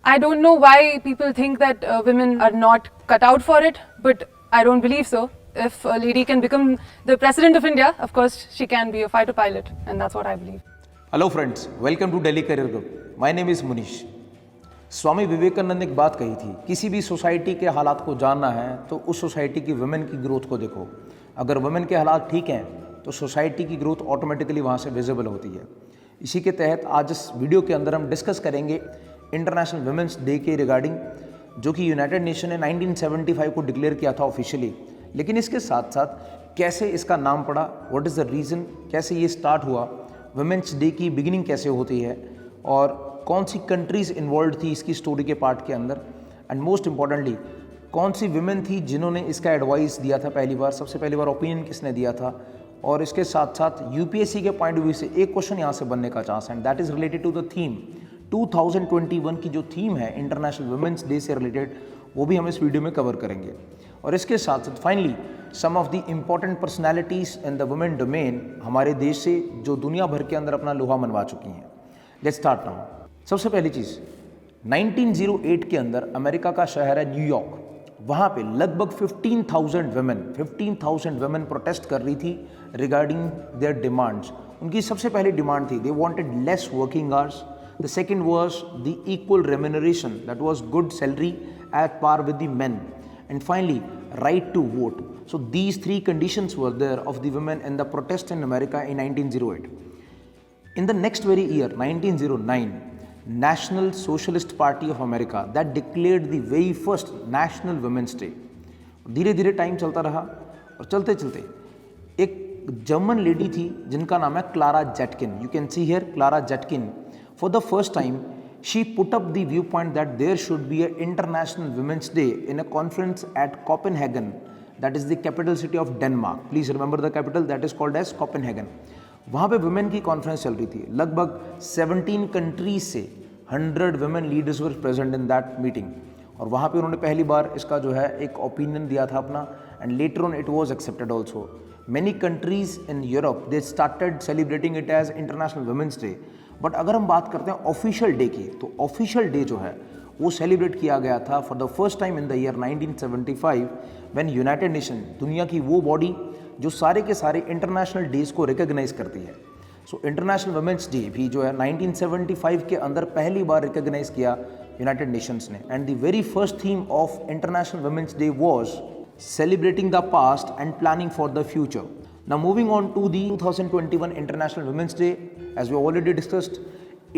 I don't know why people think that women are not cut out for it, but I don't believe so. If a lady can become the president of India, of course she can be a fighter pilot, and that's what I believe. Hello friends, welcome to Delhi career group. My name is Munish. Swami Vivekananda ने एक बात कही थी, किसी भी society के हालात को जानना है तो उस सोसाइटी की वुमेन की ग्रोथ को देखो। अगर वुमेन के हालात ठीक हैं तो सोसाइटी की ग्रोथ ऑटोमेटिकली वहाँ से विजिबल होती है। इसी के तहत आज इस वीडियो के अंदर हम डिस्कस करेंगे इंटरनेशनल वुमेन्स डे के रिगार्डिंग, जो कि यूनाइटेड नेशन ने 1975 को डिक्लेयर किया था ऑफिशियली। लेकिन इसके साथ साथ कैसे इसका नाम पड़ा, व्हाट इज़ द रीज़न, कैसे ये स्टार्ट हुआ, वुमेन्स डे की बिगिनिंग कैसे होती है और कौन सी कंट्रीज़ इन्वॉल्व थी इसकी स्टोरी के पार्ट के अंदर, एंड मोस्ट इम्पॉर्टेंटली कौन सी विमेन थी जिन्होंने इसका एडवाइस दिया था पहली बार, सबसे पहली बार ओपिनियन किसने दिया था। और इसके साथ साथ यूपीएससी के पॉइंट ऑफ व्यू से एक क्वेश्चन यहाँ से बनने का चांस है, and that is related to the theme 2021 की जो थीम है इंटरनेशनल वुमेन्स डे से रिलेटेड, वो भी हम इस वीडियो में कवर करेंगे। और इसके साथ साथ finally some of the important personalities in the women domain हमारे देश से जो दुनिया भर के अंदर अपना लोहा मनवा चुकी हैं। Let's start now. सबसे पहली चीज़, 1908 के अंदर अमेरिका का शहर है न्यूयॉर्क, वहाँ पे लगभग 15,000 वुमेन प्रोटेस्ट कर रही थी रिगार्डिंग देयर डिमांड्स। उनकी सबसे पहली डिमांड थी, they wanted less working hours, the second was the equal remuneration, that was good salary at par with the men, and finally right to vote. So these three conditions were there of the women in the protest in America in 1908. In the next very year 1909, National Socialist Party of America that declared the very first National Women's Day. धीरे धीरे time चलता रहा और चलते चलते एक German lady थी जिनका नाम है Clara Zetkin. You can see here Clara Zetkin. For the first time she put up the viewpoint that there should be an International Women's Day in a conference at Copenhagen, that is the capital city of Denmark. Please remember the capital, that is called as Copenhagen. वहाँ पे women की conference चल रही थी, लगभग 17 countries से 100 women leaders were present in that meeting. और वहाँ पे उन्होंने पहली बार इसका जो है एक ओपिनियन दिया था अपना, and later on it was accepted also. Many countries in Europe they started celebrating it as international women's day. But अगर हम बात करते हैं ऑफिशियल डे की, तो ऑफिशियल डे जो है वो सेलिब्रेट किया गया था for the first time in the year 1975 when United nation, दुनिया की वो बॉडी जो सारे के सारे इंटरनेशनल डेज को रिकॉग्नाइज करती है। सो इंटरनेशनल वुमेन्स डे भी जो है 1975 के अंदर पहली बार रिकॉग्नाइज किया यूनाइटेड नेशंस ने, and the very first theme of international women's day was celebrating the past and planning for the future. Now moving on to the 2021 International Women's Day, as we already discussed,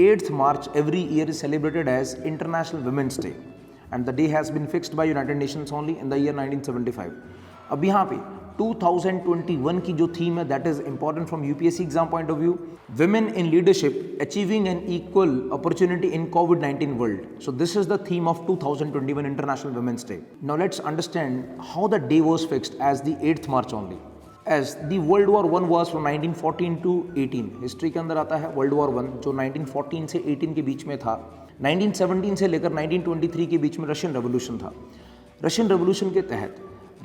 8th March every year is celebrated as International Women's Day, and the day has been fixed by United Nations only in the year 1975. अब यहाँ पे 2021 की जो theme है, that is important from UPSC exam point of view, women in leadership achieving an equal opportunity in COVID-19 world. So this is the theme of 2021 International Women's Day. Now let's understand how the day was fixed as the 8th March only. As the World War I was from 1914 to 18. History के अंदर आता है World War I जो 1914 से 18 के बीच में था। 1917 से लेकर 1923 के बीच में रशियन रेवोल्यूशन था। रशियन रेवोल्यूशन के तहत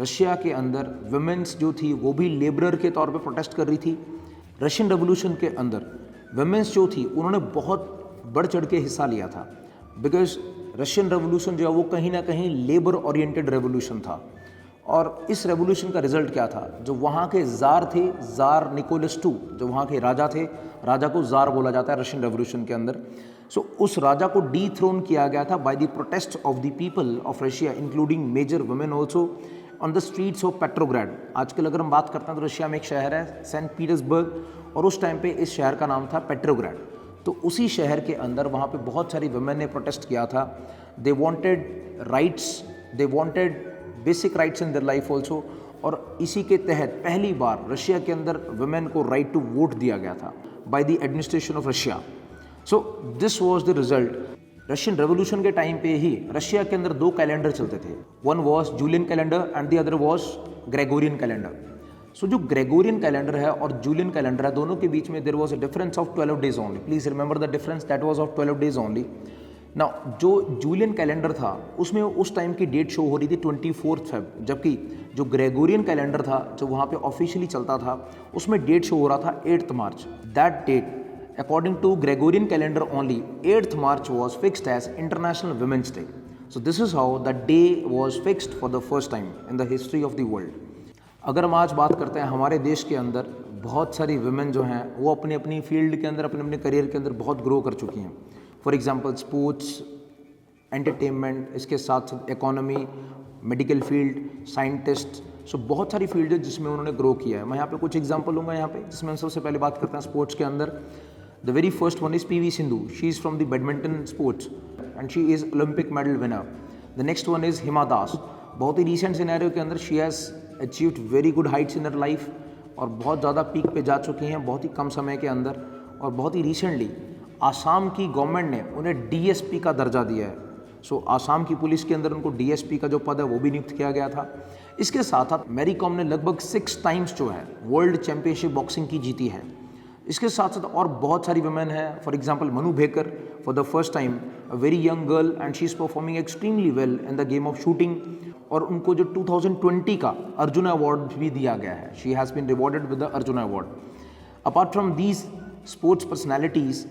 रशिया के अंदर वुमेन्स जो थी वो भी लेबरर के तौर पे प्रोटेस्ट कर रही थी। रशियन रेवोल्यूशन के अंदर वुमेन्स जो थी उन्होंने बहुत बढ़ चढ़ के हिस्सा लिया था, बिकॉज रशियन रेवोल्यूशन जो है वो कहीं ना कहीं लेबर ओरिएंटेड रेवोल्यूशन था। और इस रेवोल्यूशन का रिजल्ट क्या था, जो वहाँ के ज़ार थे, ज़ार निकोलस II, जो वहाँ के राजा थे, राजा को ज़ार बोला जाता है रशियन रेवोल्यूशन के अंदर। सो उस राजा को डीथ्रोन किया गया था by the protest of the people of Russia, including major women also, on the streets of Petrograd. आजकल अगर हम बात करते हैं तो रशिया में एक शहर है सेंट पीटर्सबर्ग, और उस टाइम पे इस शहर का नाम था पेट्रोग्राड। तो उसी शहर के अंदर वहाँ पे बहुत सारी वुमेन ने प्रोटेस्ट किया था। They wanted rights, they wanted basic rights in their life also. और इसी के तहत पहली बार रशिया के अंदर वुमेन को राइट टू वोट दिया गया था by the administration of Russia. So this was the result. Russian revolution के टाइम पे ही रशिया के अंदर 2 कैलेंडर चलते थे, one was Julian calendar and the other was Gregorian calendar. So जो ग्रेगोरियन कैलेंडर है और जूलियन कैलेंडर है, दोनों के बीच में there was a difference of 12 days only. Please remember the difference, that was of 12 days only. Now जो Julian calendar था उसमें उस टाइम की डेट शो हो रही थी 24 फेब, जबकि जो ग्रेगोरियन कैलेंडर था जो वहाँ पे ऑफिशियली चलता था उसमें डेट शो हो रहा था 8th March. That date according to Gregorian calendar only, 8th March was fixed as International Women's Day. So this is how that day was fixed for the first time in the history of the world. अगर हम आज बात करते हैं हमारे देश के अंदर बहुत सारी वुमेन जो हैं वो अपनी अपनी फील्ड के अंदर अपने अपने करियर के अंदर बहुत ग्रो कर चुकी हैं. फॉर एग्जांपल स्पोर्ट्स, एंटरटेनमेंट, इसके साथ साथ इकोनॉमी, मेडिकल फील्ड, साइंटिस्ट, सो बहुत सारी फील्ड है जिसमें उन्होंने ग्रो किया है. मैं यहाँ पे कुछ एग्जांपल लूँगा यहाँ पे, जिसमें हम सबसे पहले बात करते हैं स्पोर्ट्स के अंदर. The very first one is PV Sindhu. She is from the badminton sports and she is Olympic medal winner. The next one is Hima Das. बहुत ही रिसेंट सिनेरियो के अंदर she has achieved very good heights in her life और बहुत ज़्यादा peak पे जा चुकी हैं बहुत ही कम समय के अंदर. और बहुत ही रिसेंटली आसाम की गवर्नमेंट ने उन्हें DSP का दर्जा दिया है. सो आसाम की पुलिस के अंदर उनको DSP का जो पद है वो भी नियुक्त किया गया था. इसके साथ साथ मैरी कॉम ने लगभग 6 टाइम्स जो है वर्ल्ड चैंपियनशिप बॉक्सिंग की जीती है. इसके साथ साथ और बहुत सारी वुमेन हैं. For example Manu Bhaker, for the first time a very young girl and she is performing extremely well in the game of shooting. और उनको जो 2020 का अर्जुन अवार्ड भी दिया गया है. She has been rewarded with the Arjuna award. Apart from these sports personalities,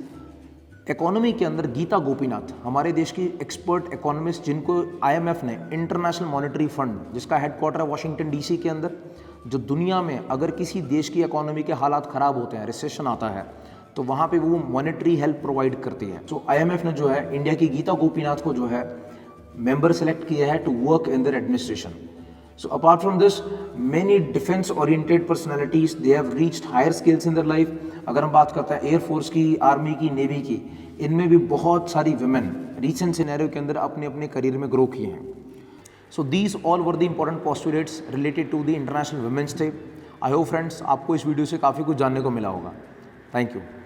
economy के अंदर गीता गोपीनाथ, हमारे देश की एक्सपर्ट इकोनॉमिस्ट, जिनको IMF ने इंटरनेशनल मॉनेटरी फंड, जिसका हेडक्वार्टर है वाशिंगटन DC के अंदर, जो दुनिया में अगर किसी देश की इकोनॉमी के हालात ख़राब होते हैं, रिसेशन आता है, तो वहाँ पे वो मॉनेटरी हेल्प प्रोवाइड करती है. सो IMF ने जो है इंडिया की गीता गोपीनाथ को जो है मेंबर सेलेक्ट किया है to work in their administration. So apart from this, many defense oriented personalities, they have reached higher skills in their life. अगर हम बात करते हैं एयरफोर्स की, आर्मी की, नेवी की, इनमें भी बहुत सारी वुमेन रिसेंट सिनेरियो के अंदर अपने अपने करियर में ग्रो किए हैं. So these all were the important postulates related to the international women's day. I hope friends आपको इस वीडियो से काफ़ी कुछ जानने को मिला होगा. Thank you.